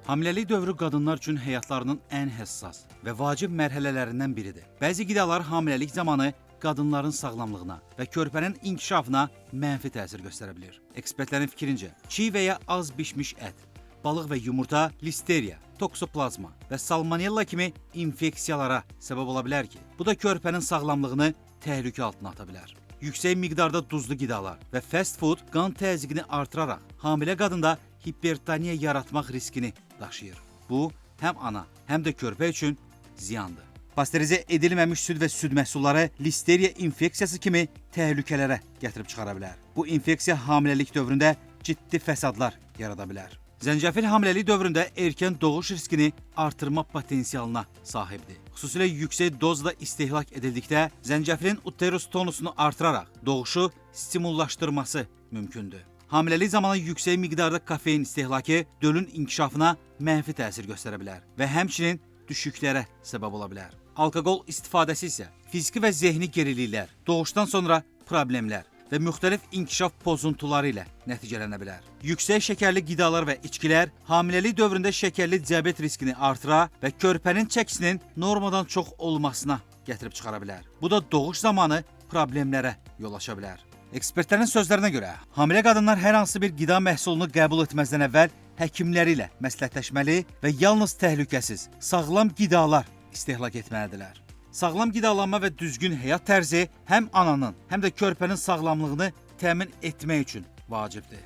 Hamiləlik dövrü qadınlar üçün həyatlarının ən həssas və vacib mərhələlərindən biridir. Bəzi qidalar hamiləlik zamanı qadınların sağlamlığına və körpənin inkişafına mənfi təsir göstərə bilir. Ekspertlərin fikrincə, çiğ və ya az bişmiş ət, balıq və yumurta listeriya, toksoplazma və salmonella kimi infeksiyalara səbəb ola bilər ki, bu da körpənin sağlamlığını təhlükə altına ata bilər. Yüksək miqdarda duzlu qidalar və fast food qan təzyiqini artıraraq hamilə qadında hipertoniya yaratmaq riskini daşıyır. Bu, həm ana, həm də körpə üçün ziyandır. Pastörizə edilməmiş süd və süd məhsulları listeriya infeksiyası kimi təhlükələrə gətirib çıxara bilər. Bu infeksiya hamiləlik dövründə ciddi fəsadlar yarada bilər. Zəncəfil hamiləlik dövründə erkən doğuş riskini artırma potensialına sahibdir. Xüsusilə yüksək dozda istehlak edildikdə zəncəfilin uterus tonusunu artıraraq doğuşu stimullaşdırması mümkündür. Hamiləlik zamanı yüksək miqdarda kofein istehlakı dölün inkişafına mənfi təsir göstərə bilər və həmçinin düşüklərə səbəb ola bilər. Alkoqol istifadəsi isə fiziki və zehni geriliklər, doğuşdan sonra problemlər və müxtəlif inkişaf pozuntuları ilə nəticələnə bilər. Yüksək şəkərli qidalar və içkilər hamiləlik dövründə şəkərli diabet riskini artıra və körpənin çəkisinin normadan çox olmasına gətirib çıxara bilər. Bu da doğuş zamanı problemlərə yol aça bilər. Ekspertlərin sözlərinə görə, hamilə qadınlar hər hansı bir qida məhsulunu qəbul etməzdən əvvəl həkimləri ilə məsləhətləşməli və yalnız təhlükəsiz, sağlam qidalar istehlak etməlidirlər. Sağlam qidalanma və düzgün həyat tərzi həm ananın, həm də körpənin sağlamlığını təmin etmək üçün vacibdir.